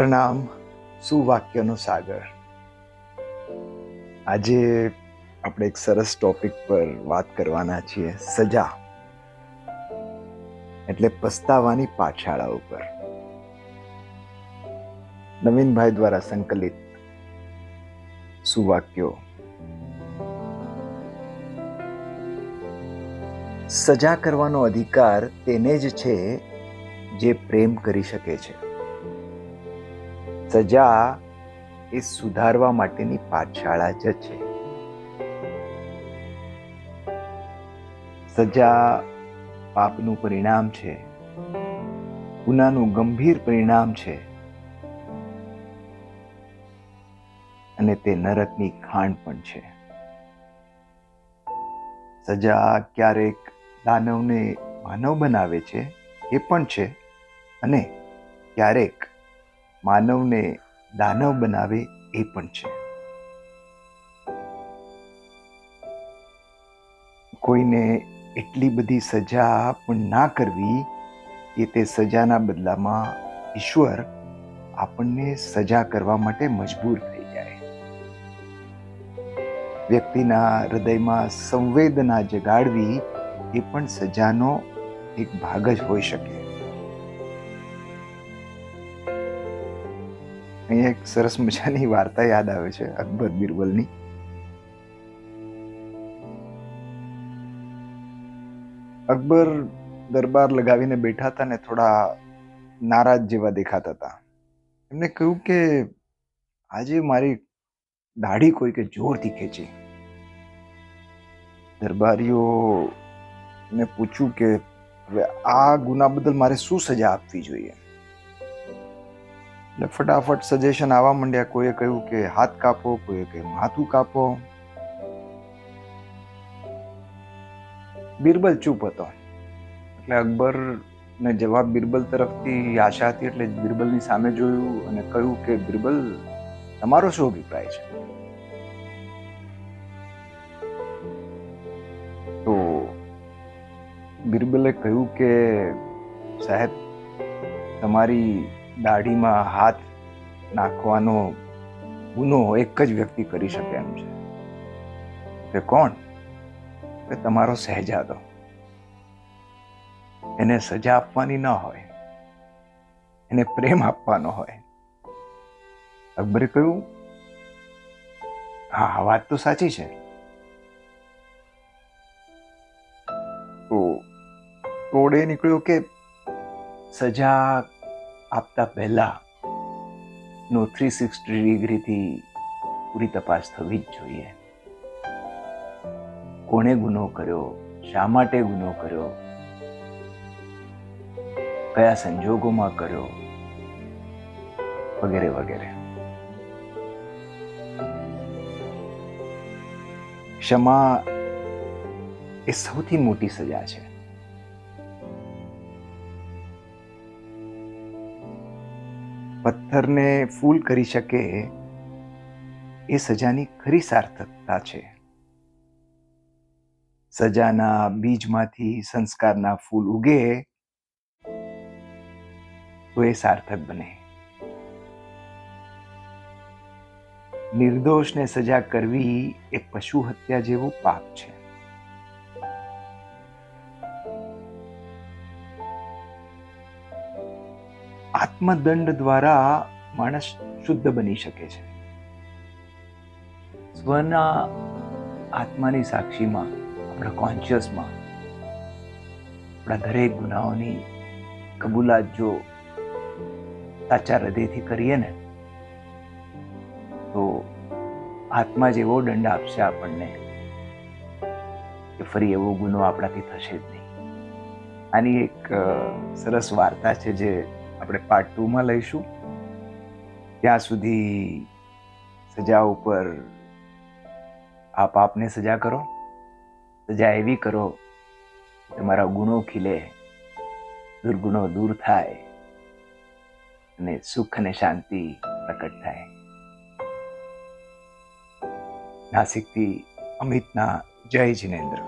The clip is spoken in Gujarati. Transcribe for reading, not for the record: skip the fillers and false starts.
પ્રણામ. સુવાક્યનો સાગર. આજે આપણે એક સરસ ટોપિક પર વાત કરવાના છીએ, સજા એટલે પસ્તાવાની પાઠશાળા ઉપર. નવીનભાઈ દ્વારા સંકલિત સુવાક્યો. સજા કરવાનો અધિકાર તેને જ છે જે પ્રેમ કરી શકે છે. સજા એ સુધારવા માટેની પાઠશાળા જ છે. સજા પાપનું પરિણામ છે, ગુનાનું ગંભીર પરિણામ છે, અને તે નરકની ખાણ પણ છે. સજા ક્યારેક દાનવને માનવ બનાવે છે, એ પણ છે, અને ક્યારેક માનવને દાનવ બનાવે એ પણ છે. કોઈને એટલી બધી સજા પણ ના કરવી કે તે સજાના બદલામાં ઈશ્વર આપણને સજા કરવા માટે મજબૂર થઈ જાય. વ્યક્તિના હૃદયમાં સંવેદના જગાડવી એ પણ સજાનો એક ભાગ જ હોઈ શકે. અહીંયા એક સરસ મજાની વાર્તા યાદ આવે છે, અકબર બિરબલની. અકબર દરબાર લગાવીને બેઠા હતા ને થોડા નારાજ જેવા દેખાતા હતા. એમને કહ્યું કે આજે મારી દાઢી કોઈકે જોરથી ખેંચી. દરબારીઓ ને પૂછ્યું કે હવે આ ગુના બદલ મારે શું સજા આપવી જોઈએ. એટલે ફટાફટ સજેશન આવવા માંડ્યા. કોઈએ કહ્યું કે હાથ કાપો, કોઈએ કહ્યું માથું કાપો. બિરબલ ચૂપ હતો. એટલે અકબર ને જવાબ બિરબલ તરફથી આશા હતી, એટલે બિરબલની સામે જોયું અને કહ્યું કે બિરબલ, તમારો શું અભિપ્રાય છે? તો બિરબલે કહ્યું કે સાહેબ, તમારી દાઢીમાં હાથ નાખવાનો ગુનો એક જ વ્યક્તિ કરી શકે એમ છે. કે કોણ? કે તમારો શહેજાદો. એને સજા આપવાની ન હોય, એને પ્રેમ આપવાનો હોય. અકબરે કહ્યું, હા, વાત તો સાચી છે. તો તોડે નીકળ્યો કે સજા આપતા પહેલા નો 360 ડિગ્રીથી પૂરી તપાસ થવી જ જોઈએ. કોણે ગુનો કર્યો, શા માટે ગુનો કર્યો, કયા સંજોગોમાં કર્યો, વગેરે વગેરે. ક્ષમા એ સૌથી મોટી સજા છે. પથ્થરને ફૂલ કરી શકે એ સજાની ખરી સાર્થકતા છે. સજાના બીજમાંથી સંસ્કારના ફૂલ ઉગે તો એ સાર્થક બને. નિર્દોષને સજા કરવી એ પશુ હત્યા જેવું પાપ છે. આત્મદંડ દ્વારા માણસ શુદ્ધ બની શકે છે. સ્વના આત્માની સાક્ષીમાં, આપણા કોન્શિયસમાં આપણા દરેક ગુનાઓની કબૂલાત જો સાચા હૃદયથી કરીએ ને, તો આત્મા જ એવો દંડ આપશે આપણને કે ફરી એવો ગુનો આપણાથી થશે જ નહીં. આની એક સરસ વાર્તા છે જે આપણે પાર્ટ 2માં લઈશું. ત્યાં સુધી સજા ઉપર આપ આપને સજા કરો. સજા એવી કરો કે તમારા ગુનો ખીલે, દુર્ગુણો દૂર થાય અને સુખ અને શાંતિ પ્રકટ થાય. નાસિકથી અમિતના જય જિનેન્દ્ર.